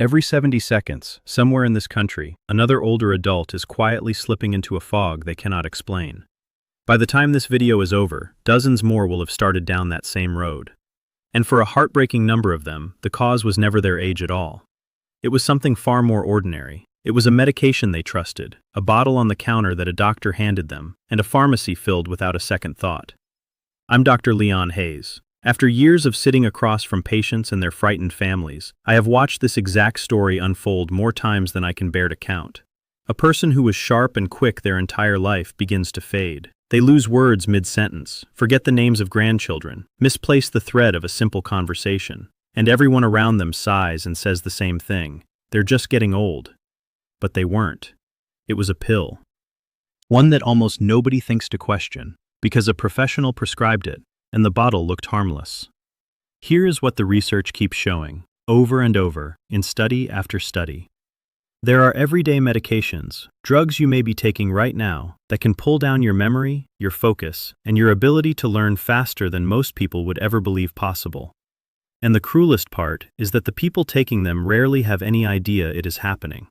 Every 70 seconds, somewhere in this country, another older adult is quietly slipping into a fog they cannot explain. By the time this video is over, dozens more will have started down that same road. And for a heartbreaking number of them, the cause was never their age at all. It was something far more ordinary. It was a medication they trusted, a bottle on the counter that a doctor handed them, and a pharmacy filled without a second thought. I'm Dr. Leon Hayes. After years of sitting across from patients and their frightened families, I have watched this exact story unfold more times than I can bear to count. A person who was sharp and quick their entire life begins to fade. They lose words mid-sentence, forget the names of grandchildren, misplace the thread of a simple conversation, and everyone around them sighs and says the same thing. They're just getting old. But they weren't. It was a pill. One that almost nobody thinks to question, because a professional prescribed it, and the bottle looked harmless. Here is what the research keeps showing, over and over, in study after study. There are everyday medications, drugs you may be taking right now, that can pull down your memory, your focus, and your ability to learn faster than most people would ever believe possible. And the cruelest part is that the people taking them rarely have any idea it is happening.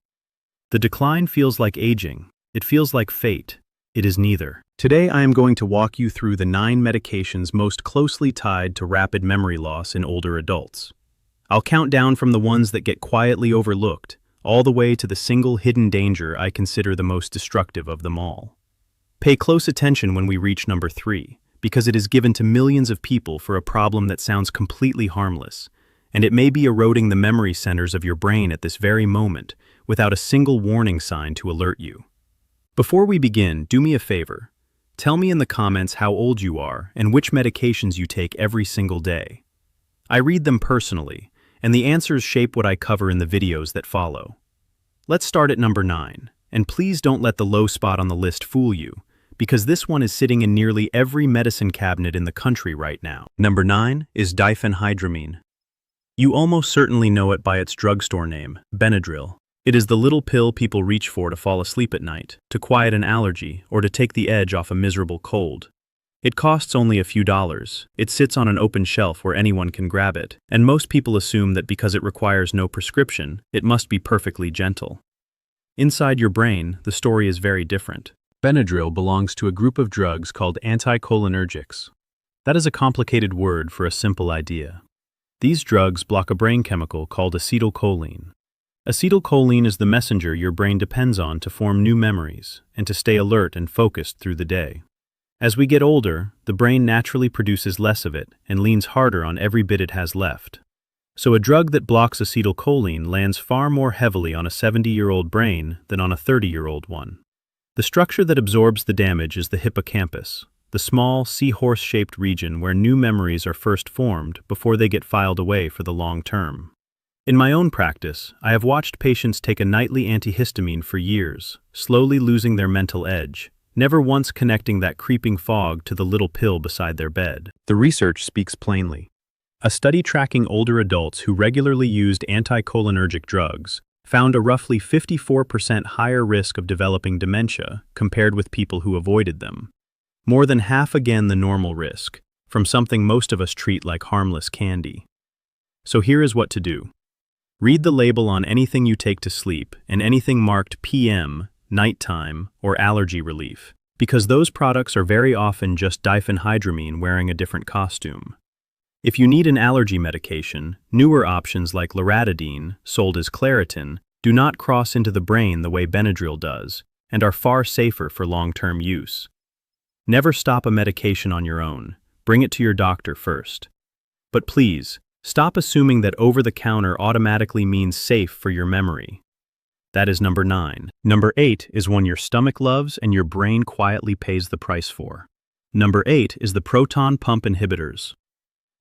The decline feels like aging. It feels like fate. It is neither. Today I am going to walk you through the 9 medications most closely tied to rapid memory loss in older adults. I'll count down from the ones that get quietly overlooked, all the way to the single hidden danger I consider the most destructive of them all. Pay close attention when we reach number 3, because it is given to millions of people for a problem that sounds completely harmless, and it may be eroding the memory centers of your brain at this very moment without a single warning sign to alert you. Before we begin, do me a favor. Tell me in the comments how old you are and which medications you take every single day. I read them personally, and the answers shape what I cover in the videos that follow. Let's start at number 9, and please don't let the low spot on the list fool you, because this one is sitting in nearly every medicine cabinet in the country right now. Number 9 is diphenhydramine. You almost certainly know it by its drugstore name, Benadryl. It is the little pill people reach for to fall asleep at night, to quiet an allergy, or to take the edge off a miserable cold. It costs only a few dollars. It sits on an open shelf where anyone can grab it, and most people assume that because it requires no prescription, it must be perfectly gentle. Inside your brain, the story is very different. Benadryl belongs to a group of drugs called anticholinergics. That is a complicated word for a simple idea. These drugs block a brain chemical called acetylcholine. Acetylcholine is the messenger your brain depends on to form new memories and to stay alert and focused through the day. As we get older, the brain naturally produces less of it and leans harder on every bit it has left. So a drug that blocks acetylcholine lands far more heavily on a 70-year-old brain than on a 30-year-old one. The structure that absorbs the damage is the hippocampus, the small, seahorse-shaped region where new memories are first formed before they get filed away for the long term. In my own practice, I have watched patients take a nightly antihistamine for years, slowly losing their mental edge, never once connecting that creeping fog to the little pill beside their bed. The research speaks plainly. A study tracking older adults who regularly used anticholinergic drugs found a roughly 54% higher risk of developing dementia compared with people who avoided them. More than half again the normal risk, from something most of us treat like harmless candy. So here is what to do. Read the label on anything you take to sleep and anything marked PM, nighttime, or allergy relief, because those products are very often just diphenhydramine wearing a different costume. If you need an allergy medication, newer options like loratadine, sold as Claritin, do not cross into the brain the way Benadryl does, and are far safer for long-term use. Never stop a medication on your own. Bring it to your doctor first. But please, stop assuming that over-the-counter automatically means safe for your memory. That is number 9. Number 8 is one your stomach loves and your brain quietly pays the price for. Number 8 is the proton pump inhibitors.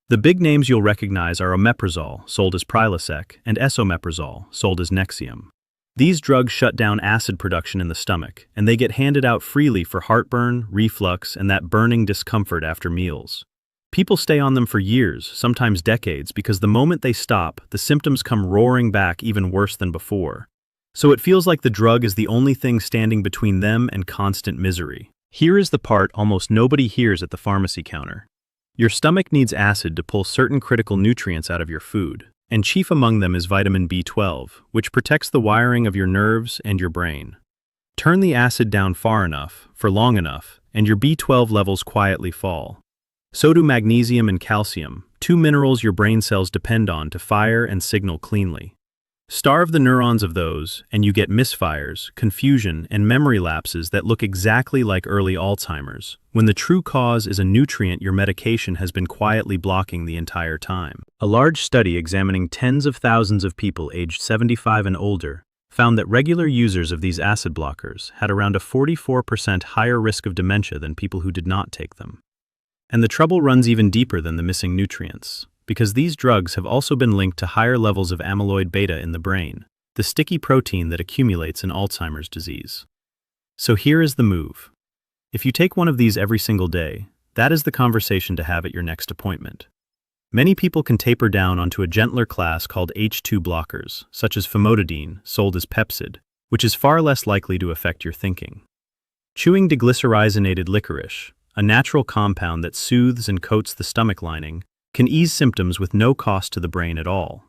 The big names you'll recognize are omeprazole, sold as Prilosec, and esomeprazole, sold as Nexium. These drugs shut down acid production in the stomach, and they get handed out freely for heartburn, reflux, and that burning discomfort after meals. People stay on them for years, sometimes decades, because the moment they stop, the symptoms come roaring back even worse than before. So it feels like the drug is the only thing standing between them and constant misery. Here is the part almost nobody hears at the pharmacy counter. Your stomach needs acid to pull certain critical nutrients out of your food, and chief among them is vitamin B12, which protects the wiring of your nerves and your brain. Turn the acid down far enough, for long enough, and your B12 levels quietly fall. So do magnesium and calcium, two minerals your brain cells depend on to fire and signal cleanly. Starve the neurons of those, and you get misfires, confusion, and memory lapses that look exactly like early Alzheimer's, when the true cause is a nutrient your medication has been quietly blocking the entire time. A large study examining tens of thousands of people aged 75 and older found that regular users of these acid blockers had around a 44% higher risk of dementia than people who did not take them. And the trouble runs even deeper than the missing nutrients, because these drugs have also been linked to higher levels of amyloid beta in the brain, the sticky protein that accumulates in Alzheimer's disease. So here is the move. If you take one of these every single day, that is the conversation to have at your next appointment. Many people can taper down onto a gentler class called H2 blockers, such as famotidine, sold as Pepcid, which is far less likely to affect your thinking. Chewing deglycyrrhizonated licorice, a natural compound that soothes and coats the stomach lining, can ease symptoms with no cost to the brain at all.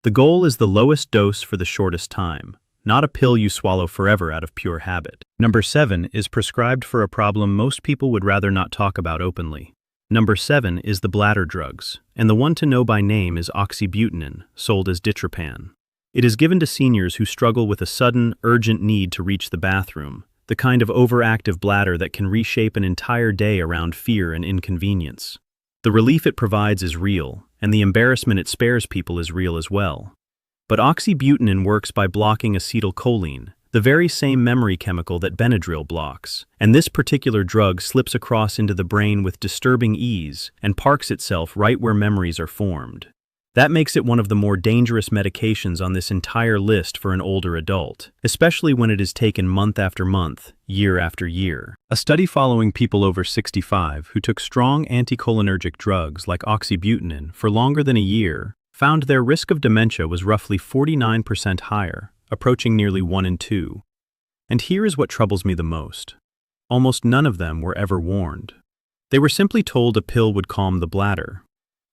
The goal is the lowest dose for the shortest time, not a pill you swallow forever out of pure habit. Number 7 is prescribed for a problem most people would rather not talk about openly. Number 7 is the bladder drugs, and the one to know by name is oxybutynin, sold as Ditropan. It is given to seniors who struggle with a sudden, urgent need to reach the bathroom, the kind of overactive bladder that can reshape an entire day around fear and inconvenience. The relief it provides is real, and the embarrassment it spares people is real as well. But oxybutynin works by blocking acetylcholine, the very same memory chemical that Benadryl blocks, and this particular drug slips across into the brain with disturbing ease and parks itself right where memories are formed. That makes it one of the more dangerous medications on this entire list for an older adult, especially when it is taken month after month, year after year. A study following people over 65 who took strong anticholinergic drugs like oxybutynin for longer than a year found their risk of dementia was roughly 49% higher, approaching nearly 1 in 2. And here is what troubles me the most. Almost none of them were ever warned. They were simply told a pill would calm the bladder.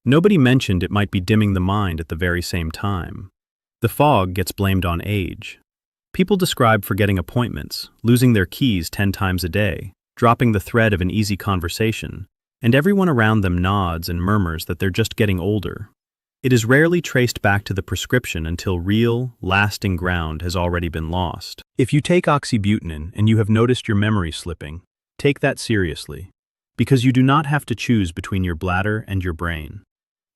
Nobody mentioned it might be dimming the mind at the very same time. The fog gets blamed on age. People describe forgetting appointments, losing their keys 10 times a day, dropping the thread of an easy conversation, and everyone around them nods and murmurs that they're just getting older. It is rarely traced back to the prescription until real, lasting ground has already been lost. If you take oxybutynin and you have noticed your memory slipping, take that seriously, because you do not have to choose between your bladder and your brain.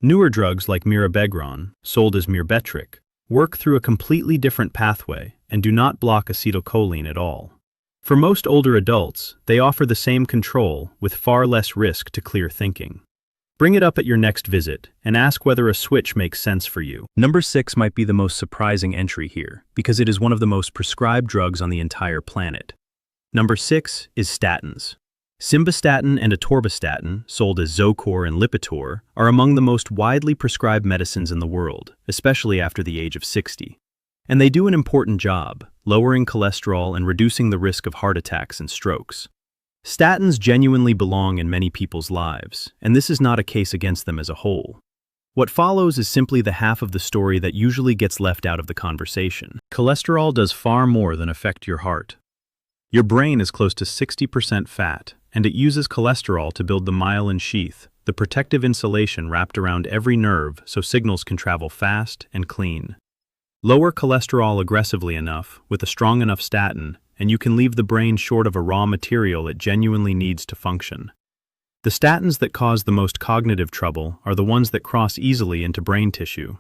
Newer drugs like mirabegron, sold as Myrbetriq, work through a completely different pathway and do not block acetylcholine at all. For most older adults, they offer the same control with far less risk to clear thinking. Bring it up at your next visit and ask whether a switch makes sense for you. Number 6 might be the most surprising entry here because it is one of the most prescribed drugs on the entire planet. Number 6 is statins. Simvastatin and atorvastatin, sold as Zocor and Lipitor, are among the most widely prescribed medicines in the world, especially after the age of 60. And they do an important job, lowering cholesterol and reducing the risk of heart attacks and strokes. Statins genuinely belong in many people's lives, and this is not a case against them as a whole. What follows is simply the half of the story that usually gets left out of the conversation. Cholesterol does far more than affect your heart. Your brain is close to 60% fat, and it uses cholesterol to build the myelin sheath, the protective insulation wrapped around every nerve so signals can travel fast and clean. Lower cholesterol aggressively enough, with a strong enough statin, and you can leave the brain short of a raw material it genuinely needs to function. The statins that cause the most cognitive trouble are the ones that cross easily into brain tissue.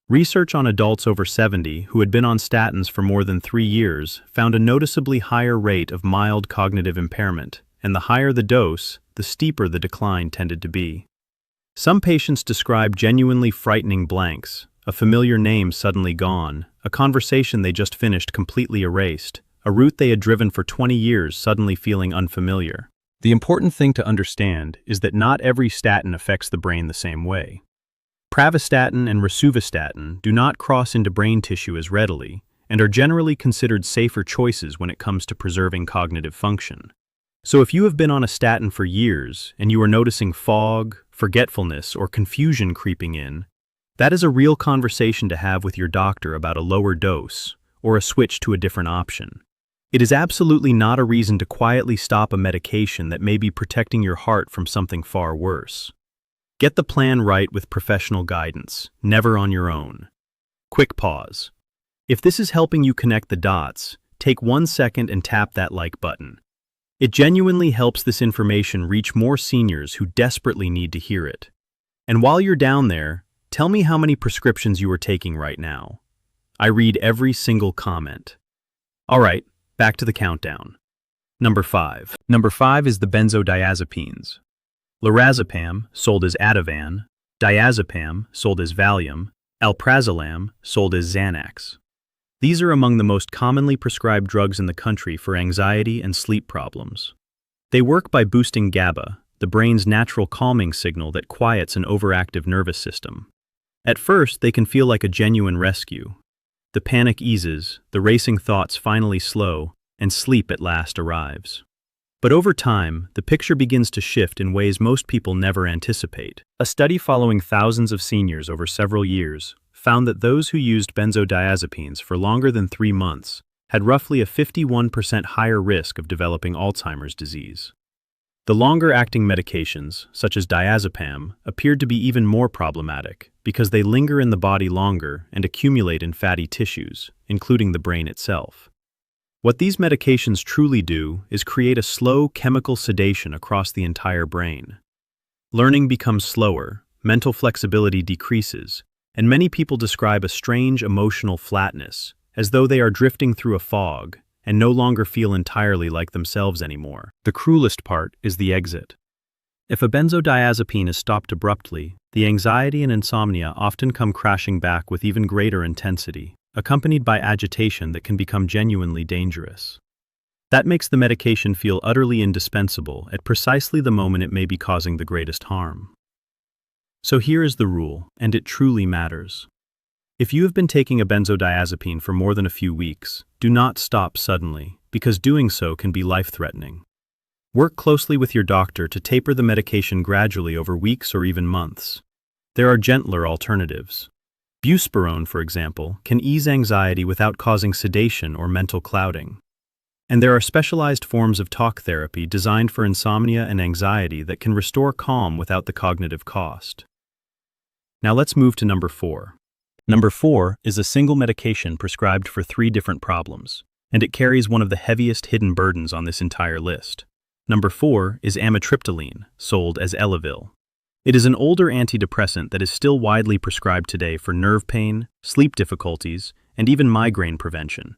Research on adults over 70 who had been on statins for more than 3 years found a noticeably higher rate of mild cognitive impairment, and the higher the dose, the steeper the decline tended to be. Some patients describe genuinely frightening blanks, a familiar name suddenly gone, a conversation they just finished completely erased, a route they had driven for 20 years suddenly feeling unfamiliar. The important thing to understand is that not every statin affects the brain the same way. Pravastatin and rosuvastatin do not cross into brain tissue as readily and are generally considered safer choices when it comes to preserving cognitive function. So if you have been on a statin for years and you are noticing fog, forgetfulness, or confusion creeping in, That is a real conversation to have with your doctor about a lower dose or a switch to a different option. It is absolutely not a reason to quietly stop a medication that may be protecting your heart from something far worse. Get the plan right with professional guidance, never on your own. Quick pause. If this is helping you connect the dots, take 1 second and tap that like button. It genuinely helps this information reach more seniors who desperately need to hear it. And while you're down there, tell me how many prescriptions you are taking right now. I read every single comment. All right, back to the countdown. Number 5. Number 5 is the benzodiazepines. Lorazepam, sold as Ativan, diazepam, sold as Valium, alprazolam, sold as Xanax. These are among the most commonly prescribed drugs in the country for anxiety and sleep problems. They work by boosting GABA, the brain's natural calming signal that quiets an overactive nervous system. At first, they can feel like a genuine rescue. The panic eases, the racing thoughts finally slow, and sleep at last arrives. But over time, the picture begins to shift in ways most people never anticipate. A study following thousands of seniors over several years found that those who used benzodiazepines for longer than 3 months had roughly a 51% higher risk of developing Alzheimer's disease. The longer-acting medications, such as diazepam, appeared to be even more problematic because they linger in the body longer and accumulate in fatty tissues, including the brain itself. What these medications truly do is create a slow chemical sedation across the entire brain. Learning becomes slower, mental flexibility decreases, and many people describe a strange emotional flatness, as though they are drifting through a fog and no longer feel entirely like themselves anymore. The cruelest part is the exit. If a benzodiazepine is stopped abruptly, the anxiety and insomnia often come crashing back with even greater intensity, accompanied by agitation that can become genuinely dangerous. That makes the medication feel utterly indispensable at precisely the moment it may be causing the greatest harm. So here is the rule, and it truly matters. If you have been taking a benzodiazepine for more than a few weeks, do not stop suddenly, because doing so can be life-threatening. Work closely with your doctor to taper the medication gradually over weeks or even months. There are gentler alternatives. Buspirone, for example, can ease anxiety without causing sedation or mental clouding. And there are specialized forms of talk therapy designed for insomnia and anxiety that can restore calm without the cognitive cost. Now let's move to number 4. Number 4 is a single medication prescribed for 3 different problems, and it carries one of the heaviest hidden burdens on this entire list. Number 4 is amitriptyline, sold as Elavil. It is an older antidepressant that is still widely prescribed today for nerve pain, sleep difficulties, and even migraine prevention.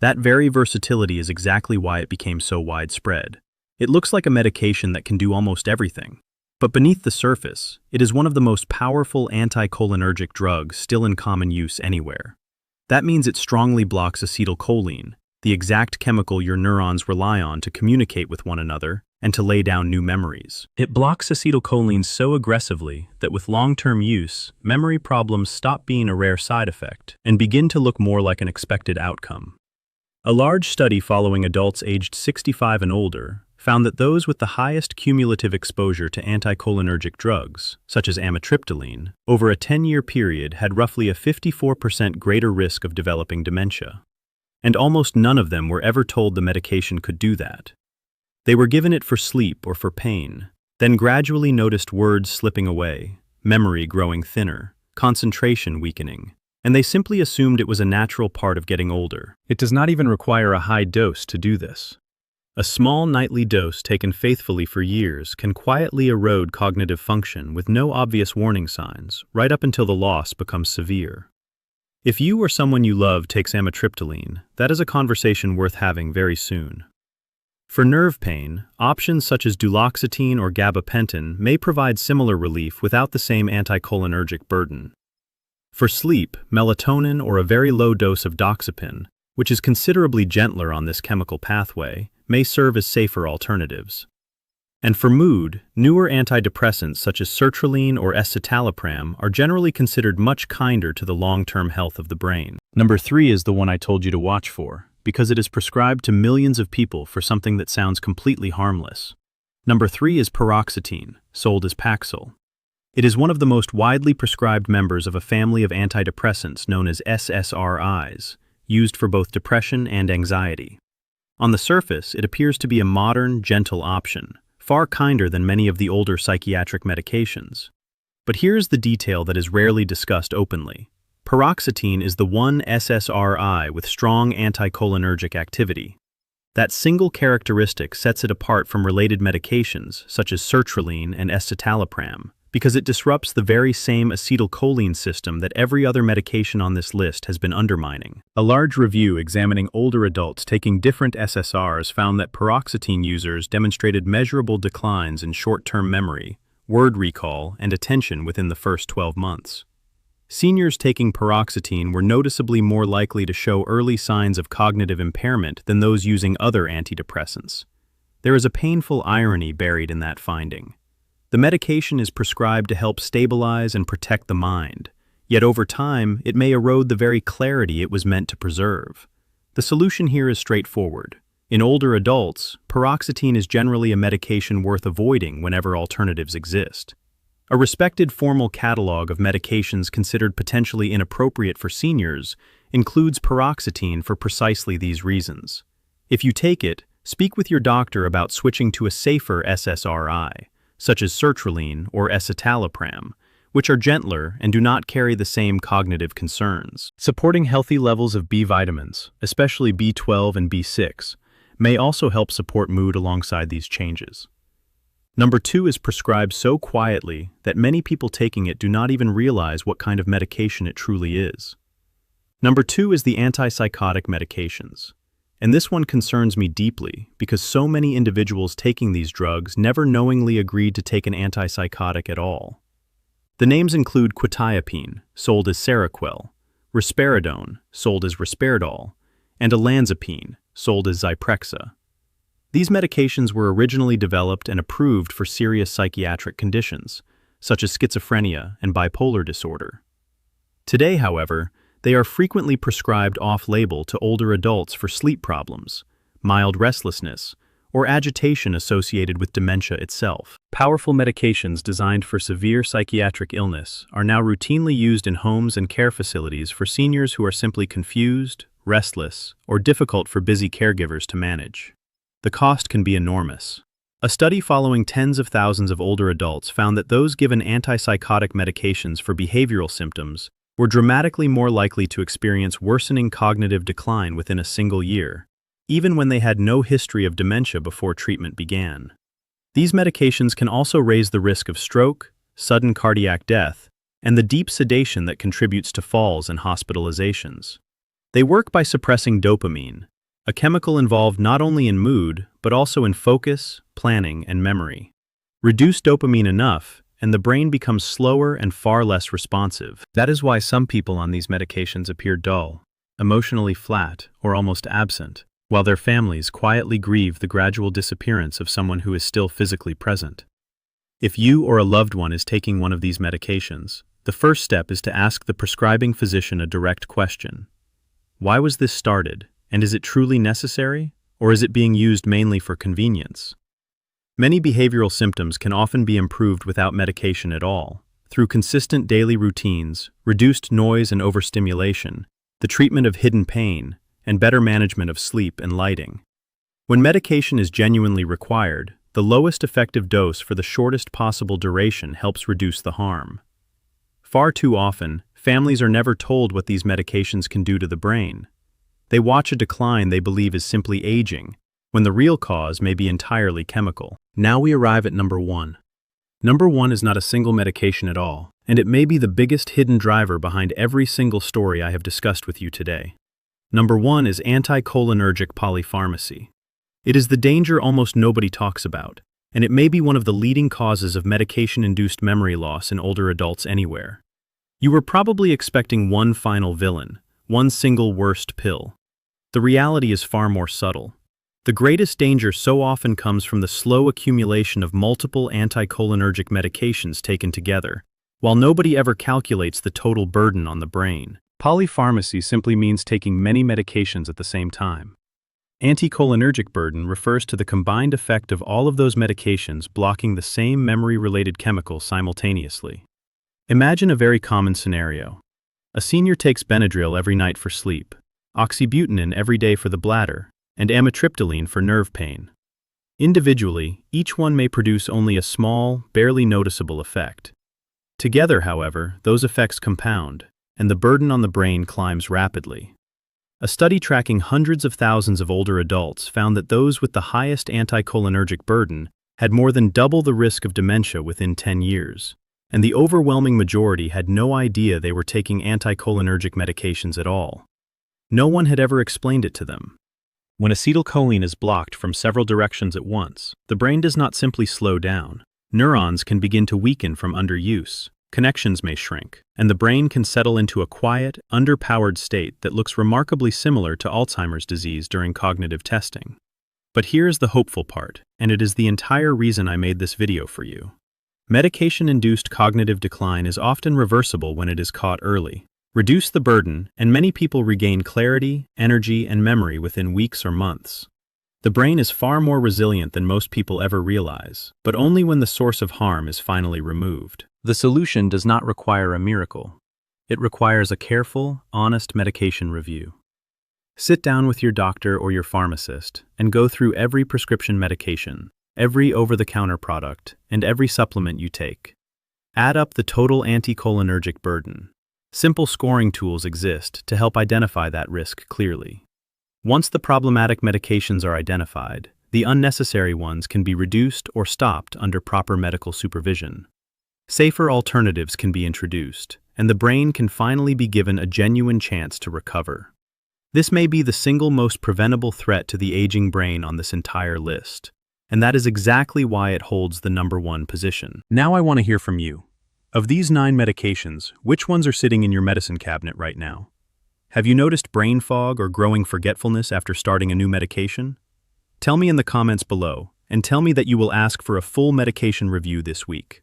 That very versatility is exactly why it became so widespread. It looks like a medication that can do almost everything. But beneath the surface, it is one of the most powerful anticholinergic drugs still in common use anywhere. That means it strongly blocks acetylcholine, the exact chemical your neurons rely on to communicate with one another and to lay down new memories. It blocks acetylcholine so aggressively that with long-term use, memory problems stop being a rare side effect and begin to look more like an expected outcome. A large study following adults aged 65 and older found that those with the highest cumulative exposure to anticholinergic drugs, such as amitriptyline, over a 10-year period had roughly a 54% greater risk of developing dementia. And almost none of them were ever told the medication could do that. They were given it for sleep or for pain, then gradually noticed words slipping away, memory growing thinner, concentration weakening, and they simply assumed it was a natural part of getting older. It does not even require a high dose to do this. A small nightly dose taken faithfully for years can quietly erode cognitive function with no obvious warning signs, right up until the loss becomes severe. If you or someone you love takes amitriptyline, that is a conversation worth having very soon. For nerve pain, options such as duloxetine or gabapentin may provide similar relief without the same anticholinergic burden. For sleep, melatonin or a very low dose of doxepin, which is considerably gentler on this chemical pathway, may serve as safer alternatives. And for mood, newer antidepressants such as sertraline or escitalopram are generally considered much kinder to the long-term health of the brain. Number 3 is the one I told you to watch for, because it is prescribed to millions of people for something that sounds completely harmless. Number 3 is paroxetine, sold as Paxil. It is one of the most widely prescribed members of a family of antidepressants known as SSRIs, used for both depression and anxiety. On the surface, it appears to be a modern, gentle option, far kinder than many of the older psychiatric medications. But here's the detail that is rarely discussed openly. Paroxetine is the one SSRI with strong anticholinergic activity. That single characteristic sets it apart from related medications such as sertraline and escitalopram, because it disrupts the very same acetylcholine system that every other medication on this list has been undermining. A large review examining older adults taking different SSRs found that paroxetine users demonstrated measurable declines in short-term memory, word recall, and attention within the first 12 months. Seniors taking paroxetine were noticeably more likely to show early signs of cognitive impairment than those using other antidepressants. There is a painful irony buried in that finding. The medication is prescribed to help stabilize and protect the mind, yet over time it may erode the very clarity it was meant to preserve. The solution here is straightforward. In older adults, paroxetine is generally a medication worth avoiding whenever alternatives exist. A respected formal catalog of medications considered potentially inappropriate for seniors includes paroxetine for precisely these reasons. If you take it, speak with your doctor about switching to a safer SSRI, such as sertraline or escitalopram, which are gentler and do not carry the same cognitive concerns. Supporting healthy levels of B vitamins, especially B12 and B6, may also help support mood alongside these changes. Number 2 is prescribed so quietly that many people taking it do not even realize what kind of medication it truly is. Number 2 is the antipsychotic medications. And this one concerns me deeply because so many individuals taking these drugs never knowingly agreed to take an antipsychotic at all. The names include quetiapine, sold as Seroquel, risperidone, sold as Risperidol, and olanzapine, sold as Zyprexa. These medications were originally developed and approved for serious psychiatric conditions, such as schizophrenia and bipolar disorder. Today, however, they are frequently prescribed off-label to older adults for sleep problems, mild restlessness, or agitation associated with dementia itself. Powerful medications designed for severe psychiatric illness are now routinely used in homes and care facilities for seniors who are simply confused, restless, or difficult for busy caregivers to manage. The cost can be enormous. A study following tens of thousands of older adults found that those given antipsychotic medications for behavioral symptoms were dramatically more likely to experience worsening cognitive decline within a single year, even when they had no history of dementia before treatment began. These medications can also raise the risk of stroke, sudden cardiac death, and the deep sedation that contributes to falls and hospitalizations. They work by suppressing dopamine, a chemical involved not only in mood, but also in focus, planning, and memory. Reduce dopamine enough, and the brain becomes slower and far less responsive. That is why some people on these medications appear dull, emotionally flat, or almost absent, while their families quietly grieve the gradual disappearance of someone who is still physically present. If you or a loved one is taking one of these medications, the first step is to ask the prescribing physician a direct question. Why was this started, and is it truly necessary, or is it being used mainly for convenience? Many behavioral symptoms can often be improved without medication at all, through consistent daily routines, reduced noise and overstimulation, the treatment of hidden pain, and better management of sleep and lighting. When medication is genuinely required, the lowest effective dose for the shortest possible duration helps reduce the harm. Far too often, families are never told what these medications can do to the brain. They watch a decline they believe is simply aging, when the real cause may be entirely chemical. Now we arrive at number 1. Number 1 is not a single medication at all, and it may be the biggest hidden driver behind every single story I have discussed with you today. Number 1 is anticholinergic polypharmacy. It is the danger almost nobody talks about, and it may be one of the leading causes of medication-induced memory loss in older adults anywhere. You were probably expecting one final villain, one single worst pill. The reality is far more subtle. The greatest danger so often comes from the slow accumulation of multiple anticholinergic medications taken together, while nobody ever calculates the total burden on the brain. Polypharmacy simply means taking many medications at the same time. Anticholinergic burden refers to the combined effect of all of those medications blocking the same memory-related chemical simultaneously. Imagine a very common scenario. A senior takes Benadryl every night for sleep, oxybutynin every day for the bladder, and amitriptyline for nerve pain. Individually, each one may produce only a small, barely noticeable effect. Together, however, those effects compound, and the burden on the brain climbs rapidly. A study tracking hundreds of thousands of older adults found that those with the highest anticholinergic burden had more than double the risk of dementia within 10 years, and the overwhelming majority had no idea they were taking anticholinergic medications at all. No one had ever explained it to them. When acetylcholine is blocked from several directions at once, the brain does not simply slow down. Neurons can begin to weaken from underuse, connections may shrink, and the brain can settle into a quiet, underpowered state that looks remarkably similar to Alzheimer's disease during cognitive testing. But here's the hopeful part, and it is the entire reason I made this video for you. Medication-induced cognitive decline is often reversible when it is caught early. Reduce the burden, and many people regain clarity, energy, and memory within weeks or months. The brain is far more resilient than most people ever realize, but only when the source of harm is finally removed. The solution does not require a miracle. It requires a careful, honest medication review. Sit down with your doctor or your pharmacist and go through every prescription medication, every over-the-counter product, and every supplement you take. Add up the total anticholinergic burden. Simple scoring tools exist to help identify that risk clearly. Once the problematic medications are identified, the unnecessary ones can be reduced or stopped under proper medical supervision. Safer alternatives can be introduced, and the brain can finally be given a genuine chance to recover. This may be the single most preventable threat to the aging brain on this entire list, and that is exactly why it holds the #1 position. Now I want to hear from you. Of these 9 medications, which ones are sitting in your medicine cabinet right now? Have you noticed brain fog or growing forgetfulness after starting a new medication? Tell me in the comments below, and tell me that you will ask for a full medication review this week.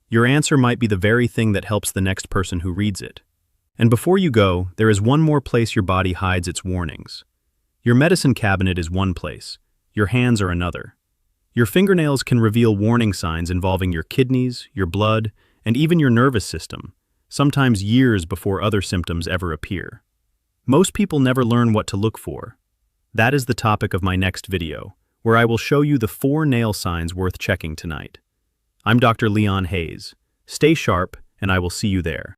Your answer might be the very thing that helps the next person who reads it. And before you go, there is one more place your body hides its warnings. Your medicine cabinet is one place, your hands are another. Your fingernails can reveal warning signs involving your kidneys, your blood, and even your nervous system, sometimes years before other symptoms ever appear. Most people never learn what to look for. That is the topic of my next video, where I will show you the 4 nail signs worth checking tonight. I'm Dr. Leon Hayes. Stay sharp, and I will see you there.